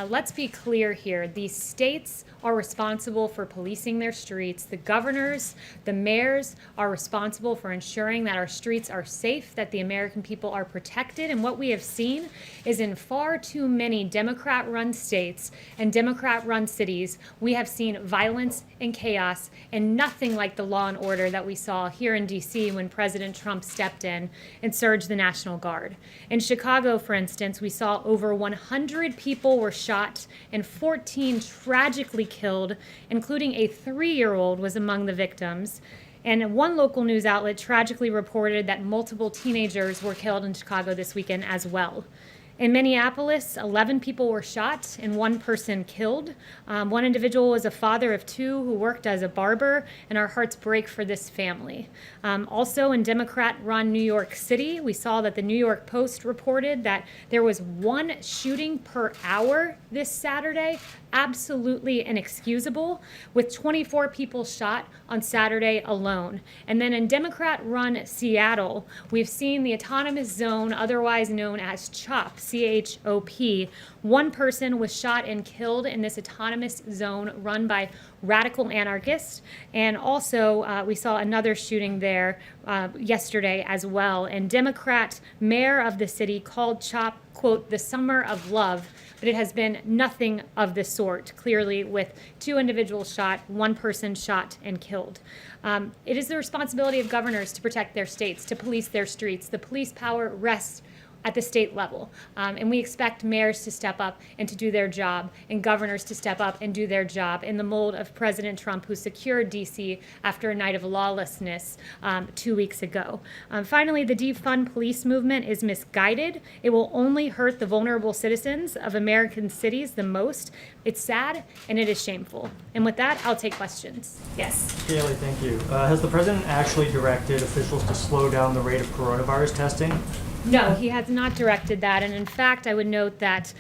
Let's be clear here. The states are responsible for policing their streets. The governors, the mayors are responsible for ensuring that our streets are safe, that the American people are protected. And what we have seen is in far too many Democrat-run states and Democrat-run cities, we have seen violence and chaos and nothing like the law and order that we saw here in D.C. when President Trump stepped in and surged the National Guard. In Chicago, for instance, we saw over 100 people were shot and 14 tragically killed, including a 3-year-old was among the victims. And one local news outlet tragically reported that multiple teenagers were killed in Chicago this weekend as well. In Minneapolis, 11 people were shot and 1 person killed. One individual was a father of 2 who worked as a barber, and our hearts break for this family. Also in Democrat-run New York City, we saw that the New York Post reported that there was 1 shooting per hour this Saturday, absolutely inexcusable, with 24 people shot on Saturday alone. And then in Democrat-run Seattle, we've seen the autonomous zone, otherwise known as CHOP, C-H-O-P. 1 person was shot and killed in this autonomous zone run by radical anarchists. And also we saw another shooting there yesterday as well. And Democrat mayor of the city called CHOP, quote, the summer of love. But it has been nothing of the sort, clearly, with 2 individuals shot, 1 person shot and killed. It is the responsibility of governors to protect their states, to police their streets. The police power rests at the state level. And we expect mayors to step up and to do their job, and governors to step up and do their job in the mold of President Trump, who secured D.C. after a night of lawlessness 2 weeks ago. Finally, the defund police movement is misguided. It will only hurt the vulnerable citizens of American cities the most. It's sad and it is shameful. And with that, I'll take questions. Yes. Kayleigh, thank you. Has the president actually directed officials to slow down the rate of coronavirus testing? No, he has not directed that. And in fact, I would note that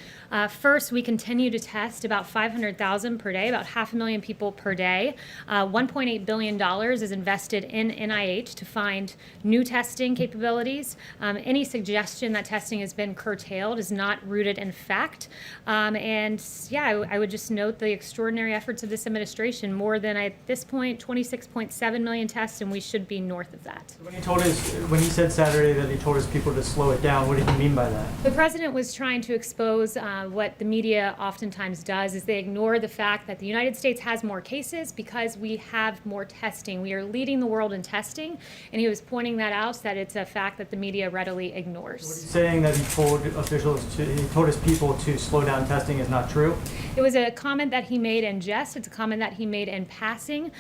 first, we continue to test about 500,000 per day, about 500,000 people per day. $1.8 billion is invested in NIH to find new testing capabilities. Any suggestion that testing has been curtailed is not rooted in fact. And yeah, I would just note the extraordinary efforts of this administration, more than at this point, 26.7 million tests, and we should be north of that. When he said Saturday that he told his people to slow it down, what did he mean by that? The president was trying to expose what the media oftentimes does is they ignore the fact that the United States has more cases because we have more testing. We are leading the world in testing, and he was pointing that out, that it's a fact that the media readily ignores. So what he's saying that he told his people to slow down testing is not true? It was a comment that he made in jest. It's a comment that he made in passing,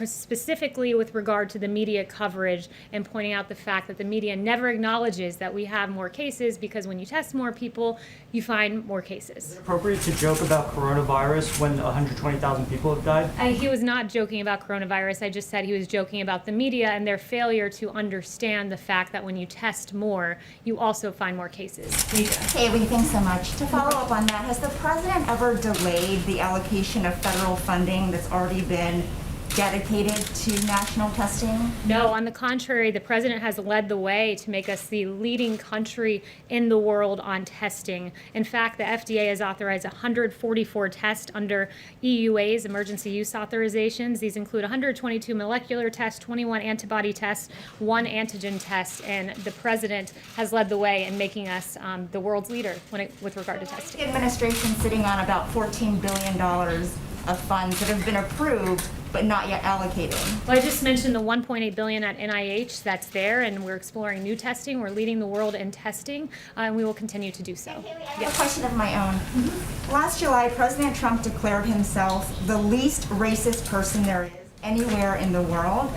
specifically with regard to the media coverage and pointing out the fact that the media never acknowledges that we have more cases, because when you test more people, you find more cases. Is it appropriate to joke about coronavirus when 120,000 people have died? He was not joking about coronavirus. I just said he was joking about the media and their failure to understand the fact that when you test more, you also find more cases. Kayleigh, thanks so much. To follow up on that, has the president ever delayed the allocation of federal funding that's already been dedicated to national testing? No, on the contrary, the president has led the way to make us the leading country in the world on testing. In fact, the FDA has authorized 144 tests under EUA's, emergency use authorizations. These include 122 molecular tests, 21 antibody tests, 1 antigen test, and the president has led the way in making us the world's leader with regard to testing. The administration sitting on about $14 billion of funds that have been approved but not yet allocated. Well, I just mentioned the $1.8 billion at NIH that's there, and we're exploring new testing. We're leading the world in testing, and we will continue to do so. Kayleigh, I have a question of my own. Last July, President Trump declared himself the least racist person there is anywhere in the world.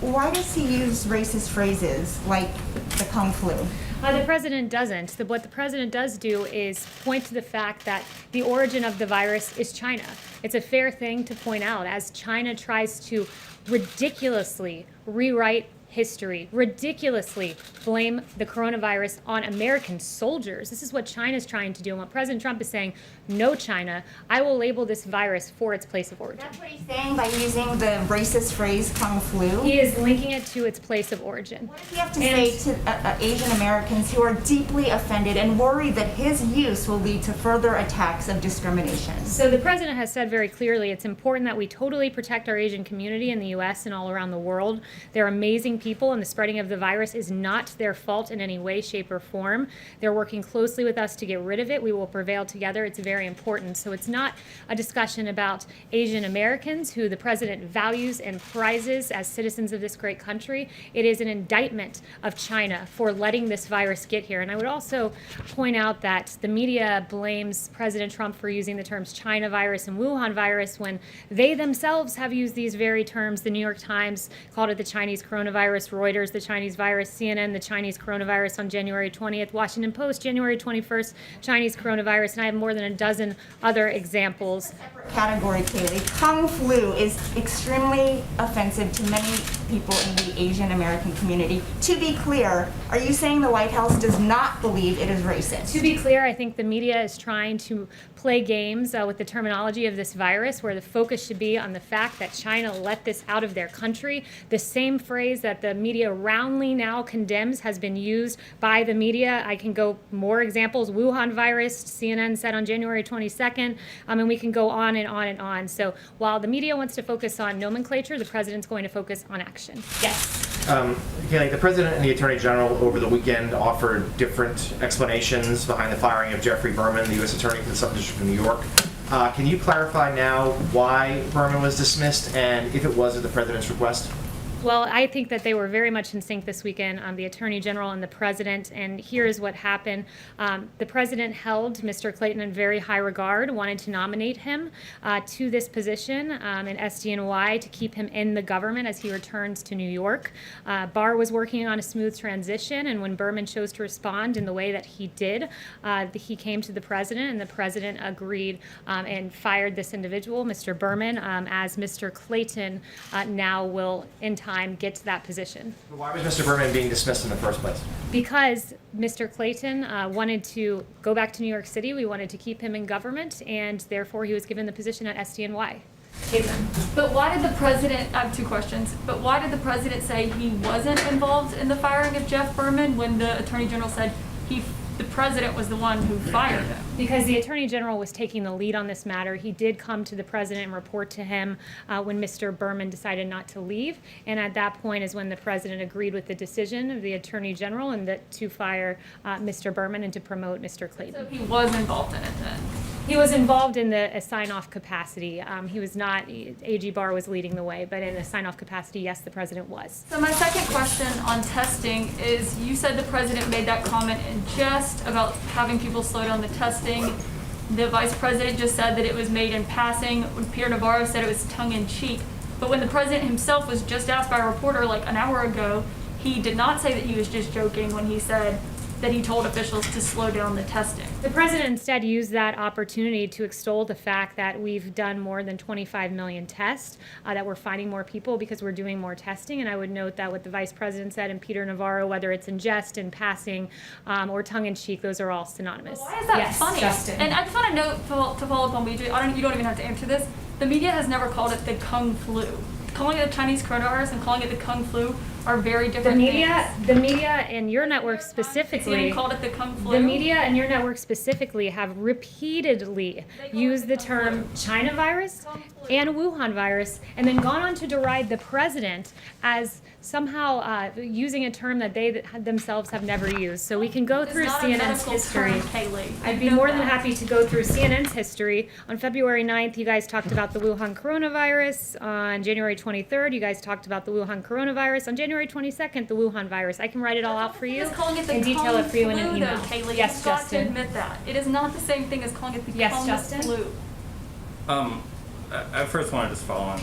Why does he use racist phrases like the Kung flu? The president doesn't. What the president does do is point to the fact that the origin of the virus is China. It's a fair thing to point out as China tries to ridiculously rewrite history ridiculously blame the coronavirus on American soldiers. This is what China's trying to do. And what President Trump is saying, no, China, I will label this virus for its place of origin. That's what he's saying by using the racist phrase Kung flu? He is linking it to its place of origin. What does he have to say to Asian Americans who are deeply offended and worried that his use will lead to further attacks of discrimination? So the president has said very clearly it's important that we totally protect our Asian community in the U.S. and all around the world. They're amazing people, and the spreading of the virus is not their fault in any way, shape, or form. They're working closely with us to get rid of it. We will prevail together. It's very important. So it's not a discussion about Asian Americans, who the president values and prizes as citizens of this great country. It is an indictment of China for letting this virus get here. And I would also point out that the media blames President Trump for using the terms China virus and Wuhan virus when they themselves have used these very terms. The New York Times called it the Chinese coronavirus, Reuters the Chinese virus, CNN the Chinese coronavirus on January 20th, Washington Post January 21st, Chinese coronavirus, and I have more than a dozen other examples. Separate category, Kayleigh. Kung flu is extremely offensive to many people in the Asian American community. To be clear, are you saying the White House does not believe it is racist? To be clear, I think the media is trying to play games with the terminology of this virus, where the focus should be on the fact that China let this out of their country. The same phrase that the media roundly now condemns has been used by the media. I can go more examples. Wuhan virus, CNN said on January 22nd, and we can go on and on and on. So while the media wants to focus on nomenclature, the president's going to focus on action. Yes. Kayleigh, the President and the Attorney General over the weekend offered different explanations behind the firing of Jeffrey Berman, the U.S. Attorney for the Southern District of New York. Can you clarify now why Berman was dismissed and if it was at the President's request? Well, I think that they were very much in sync this weekend, the Attorney General and the President, and here's what happened. The President held Mr. Clayton in very high regard, wanted to nominate him to this position in SDNY to keep him in the government as he returns to New York. Barr was working on a smooth transition, and when Berman chose to respond in the way that he did, he came to the President, and the President agreed and fired this individual, Mr. Berman, as Mr. Clayton now will, in time, get to that position. Why was Mr. Berman being dismissed in the first place? Because Mr. Clayton wanted to go back to New York City. We wanted to keep him in government, and therefore he was given the position at SDNY. But why did the president, I have two questions, but why did the president say he wasn't involved in the firing of Jeff Berman when the Attorney General said the president was the one who fired him? Because the Attorney General was taking the lead on this matter. He did come to the President and report to him when Mr. Berman decided not to leave. And at that point is when the President agreed with the decision of the Attorney General and to fire Mr. Berman and to promote Mr. Clayton. So he was involved in it then? He was involved in a sign-off capacity. He was not, AG Barr was leading the way, but in a sign-off capacity, yes, the President was. So my second question on testing is, you said the President made that comment in jest about having people slow down the testing. The Vice President just said that it was made in passing. When Pierre Navarro said it was tongue-in-cheek. But when the President himself was just asked by a reporter like an hour ago, he did not say that he was just joking when he said that he told officials to slow down the testing. The President instead used that opportunity to extol the fact that we've done more than 25 million tests, that we're finding more people because we're doing more testing. And I would note that what the Vice President said and Peter Navarro, whether it's in jest, in passing, or tongue-in-cheek, those are all synonymous. Well, why is that yes, funny? Justin. And I just want to note, to follow up on BJ, you don't even have to answer this. The media has never called it the Kung flu. Calling it the Chinese coronavirus and calling it the Kung flu are very different things. The media and your network specifically, called it the Kung flu. the media and your network specifically have repeatedly used the term China virus and Wuhan virus, and then gone on to deride the President as somehow using a term that they themselves have never used. So we can go through CNN's history. Kayleigh. I'd be more than happy to go through CNN's history. On February 9th, you guys talked about the Wuhan coronavirus. On January 23rd, you guys talked about the Wuhan coronavirus. On January 22nd, the Wuhan virus. I can write it all out for you and detail it for you in an email. Kayleigh, Yes, you've got Justin. to admit that. It is not the same thing as calling it the Kung Justin. flu. I first want to just follow on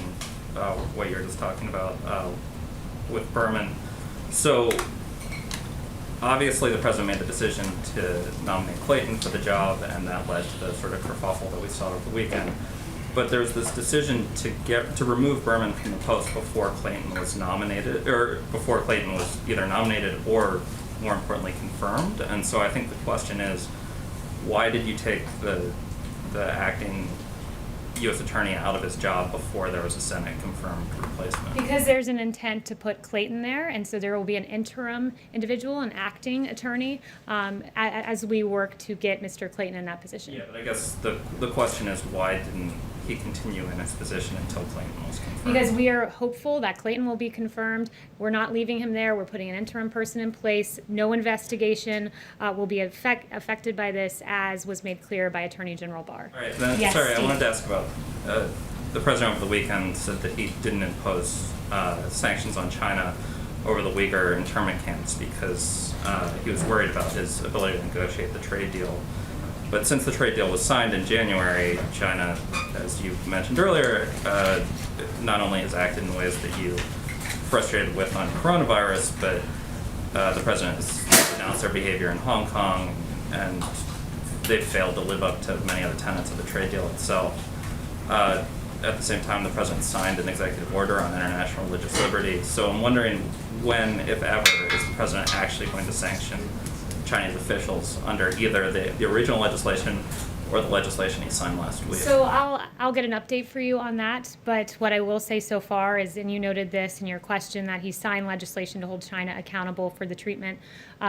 what you were just talking about with Berman. So obviously the president made the decision to nominate Clayton for the job, and that led to the sort of kerfuffle that we saw over the weekend. But there was this decision to remove Berman from the post before Clayton was nominated, or before Clayton was either nominated or, more importantly, confirmed. And so I think the question is, why did you take the acting U.S. attorney out of his job before there was a Senate confirmed replacement? Because there's an intent to put Clayton there, and so there will be an interim individual, an acting attorney, as we work to get Mr. Clayton in that position. Yeah, but I guess the question is, why didn't he continue in his position until Clayton was confirmed? Because we are hopeful that Clayton will be confirmed. We're not leaving him there. We're putting an interim person in place. No investigation will be affected by this, as was made clear by Attorney General Barr. All right, then, Yes, sorry, Steve. I wanted to ask about, the president over the weekend said that he didn't impose sanctions on China over the Uyghur internment camps because he was worried about his ability to negotiate the trade deal. But since the trade deal was signed in January, China, as you mentioned earlier, not only has acted in ways that you frustrated with on coronavirus, but the president has denounced their behavior in Hong Kong, and they've failed to live up to many of the tenets of the trade deal itself. At the same time, the president signed an executive order on international religious liberty. So I'm wondering when, if ever, is the president actually going to sanction Chinese officials under either the original legislation or the legislation he signed last week? So I'll get an update for you on that, but what I will say so far is, and you noted this in your question, that he signed legislation to hold China accountable for the treatment,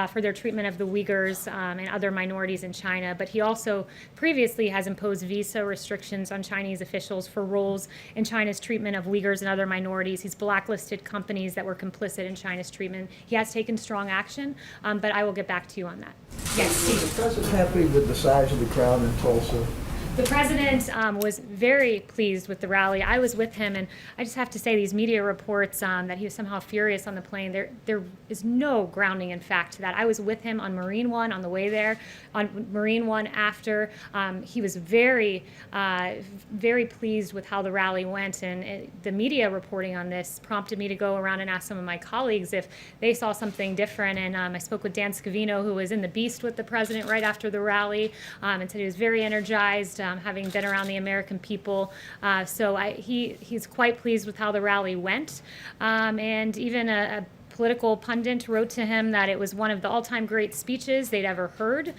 for their treatment of the Uyghurs and other minorities in China. But he also previously has imposed visa restrictions on Chinese officials for roles in China's treatment of Uyghurs and other minorities. He's blacklisted companies that were complicit in China's treatment. He has taken strong action, but I will get back to you on that. Yes, Steve. Is the president happy with the size of the crowd in Tulsa? The president was very pleased with the rally. I was with him, and I just have to say, these media reports that he was somehow furious on the plane, there is no grounding in fact to that. I was with him on Marine One on the way there, on Marine One after. He was very, very pleased with how the rally went, and the media reporting on this prompted me to go around and ask some of my colleagues if they saw something different. And I spoke with Dan Scavino, who was in the Beast with the president right after the rally, and said he was very energized, having been around the American people. So he's quite pleased with how the rally went. And even a political pundit wrote to him that it was one of the all-time great speeches they'd ever heard.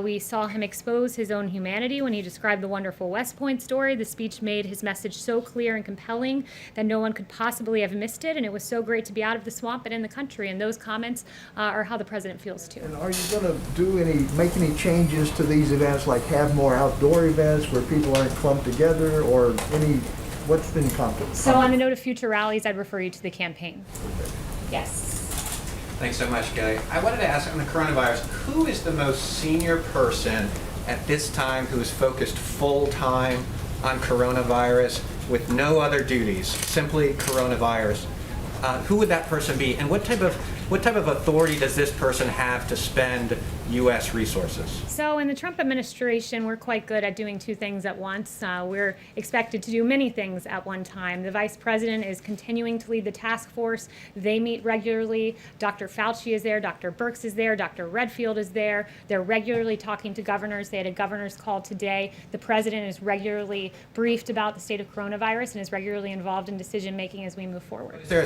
We saw him expose his own humanity when he described the wonderful West Point story. The speech made his message so clear and compelling that no one could possibly have missed it, and it was so great to be out of the swamp and in the country. And those comments are how the president feels too. And are you going to make any changes to these events, like have more outdoor events where people aren't clumped together, or what's been contemplated? So on the note of future rallies, I'd refer you to the campaign. Yes. Thanks so much, Kayleigh. I wanted to ask on the coronavirus, who is the most senior person at this time who is focused full-time on coronavirus with no other duties, simply coronavirus? Who would that person be, and what type of authority does this person have to spend U.S. resources? So in the Trump administration, we're quite good at doing two things at once. We're expected to do many things at one time. The vice president is continuing to lead the task force. They meet regularly. Dr. Fauci is there. Dr. Birx is there. Dr. Redfield is there. They're regularly talking to governors. They had a governor's call today. The president is regularly briefed about the state of coronavirus and is regularly involved in decision making as we move forward. Is there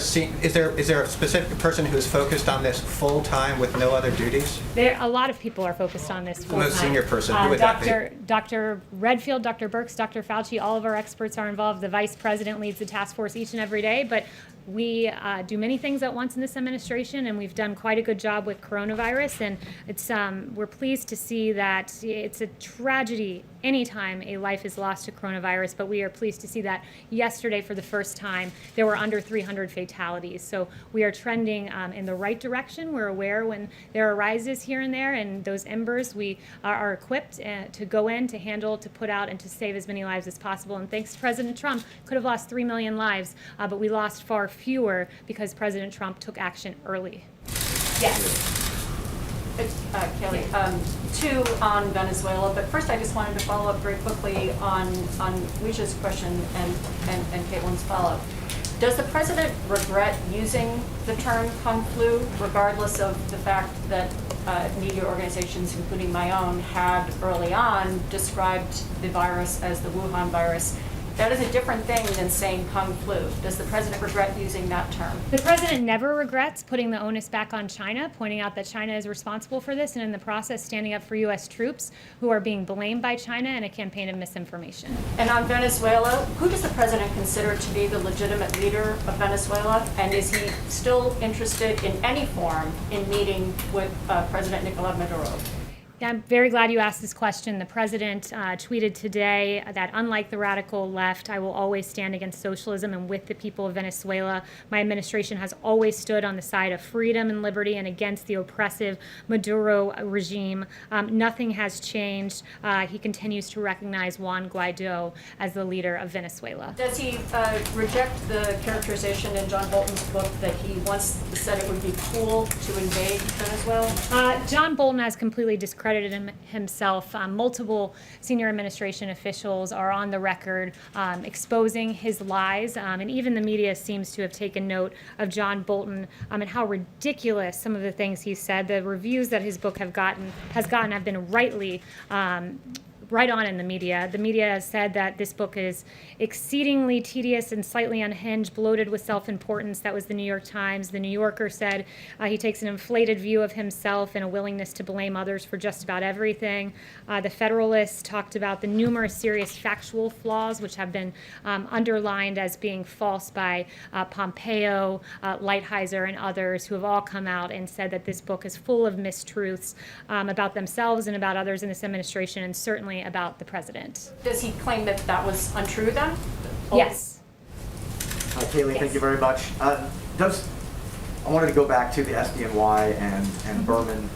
a specific person who is focused on this full-time with no other duties? A lot of people are focused on this full-time. The most senior person, who would that be? Dr. Redfield, Dr. Birx, Dr. Fauci, all of our experts are involved. The vice president leads the task force each and every day, but we do many things at once in this administration, and we've done quite a good job with coronavirus, and it's we're pleased to see that it's a tragedy anytime a life is lost to coronavirus, but we are pleased to see that yesterday for the first time there were under 300 fatalities. So we are trending in the right direction. We're aware when there arises here and there, and those embers, we are equipped to go in, to handle, to put out, and to save as many lives as possible. And thanks to President Trump, could have lost 3 million lives, but we lost far fewer because President Trump took action early. Yes. It's Kayleigh. Two on Venezuela, but first I just wanted to follow up very quickly on Leisha's question and Caitlin's follow-up. Does the president regret using the term Kung Flu, regardless of the fact that media organizations, including my own, had early on described the virus as the Wuhan virus, That is a different thing than saying Kung flu. Does the president regret using that term? The president never regrets putting the onus back on China, pointing out that China is responsible for this, and in the process standing up for U.S. troops who are being blamed by China in a campaign of misinformation. And on Venezuela, who does the president consider to be the legitimate leader of Venezuela? And is he still interested in any form in meeting with President Nicolás Maduro? Yeah, I'm very glad you asked this question. The president tweeted today that unlike the radical left, I will always stand against socialism and with the people of Venezuela. My administration has always stood on the side of freedom and liberty and against the oppressive Maduro regime. Nothing has changed. He continues to recognize Juan Guaido as the leader of Venezuela. Does he reject the characterization in John Bolton's book that he once said it would be cool to invade Venezuela? John Bolton has completely discredited himself. Multiple senior administration officials are on the record exposing his lies, and even the media seems to have taken note of John Bolton and how ridiculous some of the things he said. The reviews that his book has gotten have been rightly right on in the media. The media has said that this book is exceedingly tedious and slightly unhinged, bloated with self-importance. That was the New York Times. The New Yorker said he takes an inflated view of himself and a willingness to blame others for just about everything. The Federalist talked about the numerous serious factual flaws which have been underlined as being false by Pompeo, Lighthizer, and others who have all come out and said that this book is full of mistruths about themselves and about others in this administration, and certainly about the president. Does he claim that that was untrue then? Yes. Kayleigh, thank you very much. I wanted to go back to the SDNY and Berman.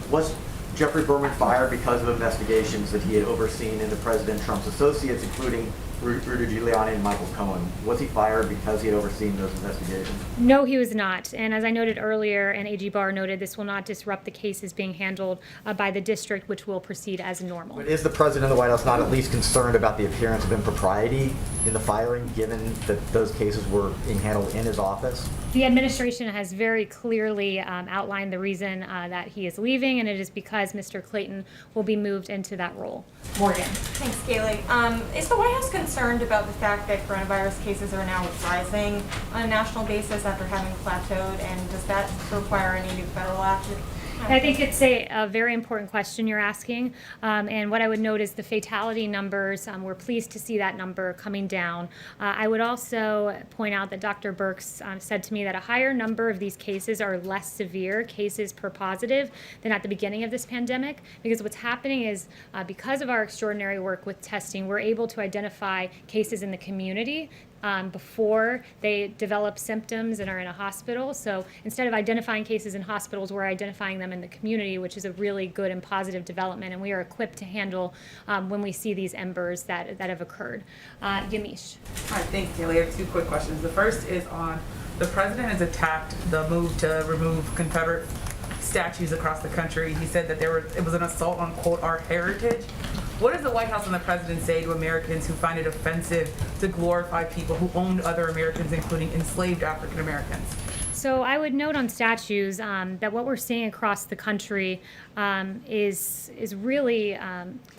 Was Jeffrey Berman fired because of investigations that he had overseen into President Trump's associates, including Rudy Giuliani and Michael Cohen? Was he fired because he had overseen those investigations? No, he was not. And as I noted earlier, and AG Barr noted, this will not disrupt the cases being handled by the district, which will proceed as normal. But is the president of the White House not at least concerned about the appearance of impropriety in the firing, given that those cases were being handled in his office? The administration has very clearly outlined the reason that he is leaving, and it is because Mr. Clayton will be moved into that role. Morgan. Thanks, Kayleigh. Is the White House concerned about the fact that coronavirus cases are now rising on a national basis after having plateaued, and does that require any new federal action? I think it's a very important question you're asking, and what I would note is the fatality numbers. We're pleased to see that number coming down. I would also point out that Dr. Birx said to me that a higher number of these cases are less severe cases per positive than at the beginning of this pandemic, because what's happening is because of our extraordinary work with testing, we're able to identify cases in the community before they develop symptoms and are in a hospital. So instead of identifying cases in hospitals, we're identifying them in the community, which is a really good and positive development, and we are equipped to handle when we see these embers that have occurred. Yamish. Hi, thanks, Kayleigh. I have two quick questions. The first is on the president has attacked the move to remove Confederate statues across the country. He said that it was an assault on, quote, our heritage. What does the White House and the president say to Americans who find it offensive to glorify people who owned other Americans, including enslaved African Americans? So I would note on statues that what we're seeing across the country is really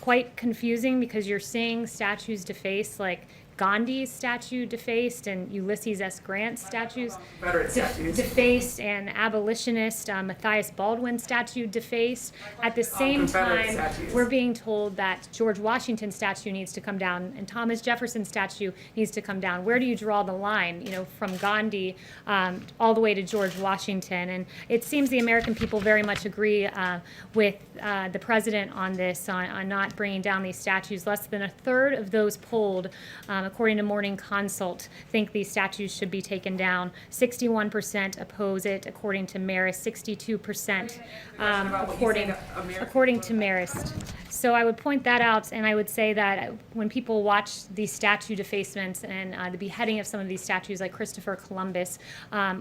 quite confusing, because you're seeing statues defaced, like Gandhi's statue defaced and Ulysses S. Grant's statues defaced, and abolitionist Matthias Baldwin's statue defaced. At the same time, we're being told that George Washington's statue needs to come down and Thomas Jefferson's statue needs to come down. Where do you draw the line, from Gandhi all the way to George Washington? And it seems the American people very much agree with the president on this, on not bringing down these statues. Less than a third of those polled, according to Morning Consult, think these statues should be taken down. 61% oppose it, according to Marist. 62% according to Marist. So I would point that out, and I would say that when people watch these statue defacements and the beheading of some of these statues like Christopher Columbus,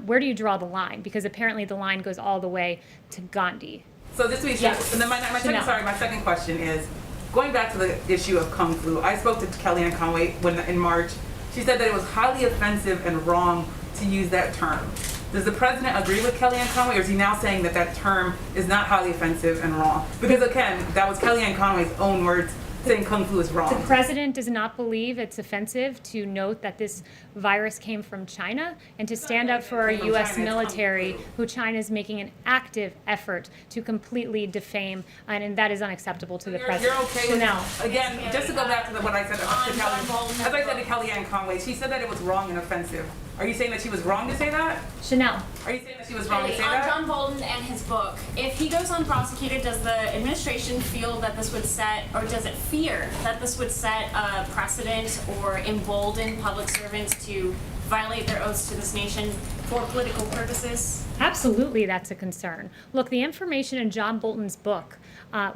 where do you draw the line? Because apparently the line goes all the way to Gandhi. So this week, yes. And then my second question is, going back to the issue of Kung flu, I spoke to Kellyanne Conway in March. She said that it was highly offensive and wrong to use that term. Does the president agree with Kellyanne Conway, or is he now saying that that term is not highly offensive and wrong? Because again, that was Kellyanne Conway's own words saying Kung Fu is The wrong. president does not believe it's offensive to note that this virus came from China and to stand up for our From U.S. China, it's military, Kung Fu. who China is making an active effort to completely defame, and that is unacceptable to the You're president. okay Chanel. with, again, just to go back to what I said to Kelly, as I said to Kellyanne Conway, she said that it was wrong and offensive. Are you saying that she was wrong to say that? Chanel. Are you saying that she was wrong to say On that? John Bolton and his book, if he goes unprosecuted, does the administration feel that this would set, or does it fear that this would set a precedent or embolden public servants to violate their oaths to this nation for political purposes? Absolutely, that's a concern. Look, the information in John Bolton's book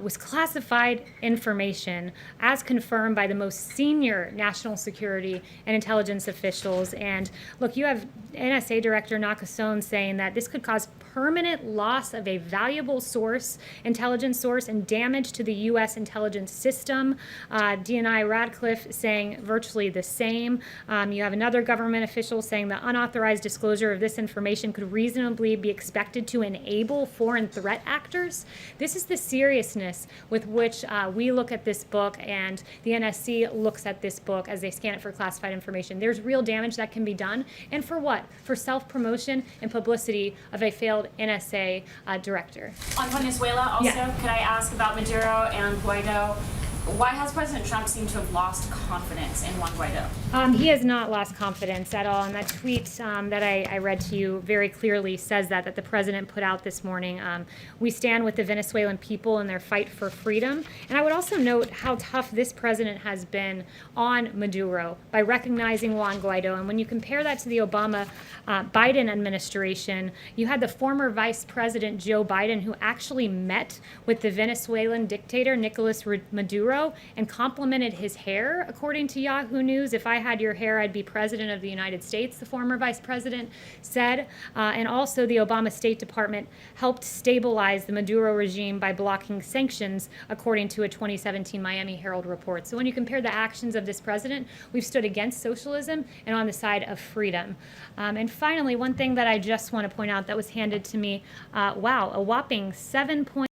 was classified information as confirmed by the most senior national security and intelligence officials. And look, you have NSA Director Nakasone saying that this could cause permanent loss of a valuable source, intelligence source, and damage to the U.S. intelligence system. DNI Radcliffe saying virtually the same. You have another government official saying the unauthorized disclosure of this information could reasonably be expected to enable foreign threat actors. This is the seriousness with which we look at this book, and the NSC looks at this book as they scan it for classified information. There's real damage that can be done. And for what? For self-promotion and publicity of a failed NSA director. On Venezuela also, Yeah. could I ask about Maduro and Guaido? Why has President Trump seemed to have lost confidence in Juan Guaido? He has not lost confidence at all. And that tweet that I read to you very clearly says that the president put out this morning. We stand with the Venezuelan people in their fight for freedom. And I would also note how tough this president has been on Maduro by recognizing Juan Guaido. And when you compare that to the Obama-Biden administration, you had the former Vice President Joe Biden, who actually met with the Venezuelan dictator Nicolas Maduro and complimented his hair, according to Yahoo News. If I had your hair, I'd be president of the United States, the former vice president said. And also the Obama State Department helped stabilize the Maduro regime by blocking sanctions, according to a 2017 Miami Herald report. So when you compare the actions of this president, we've stood against socialism and on the side of freedom. And finally, one thing that I just want to point out that was handed to me, wow, a whopping 7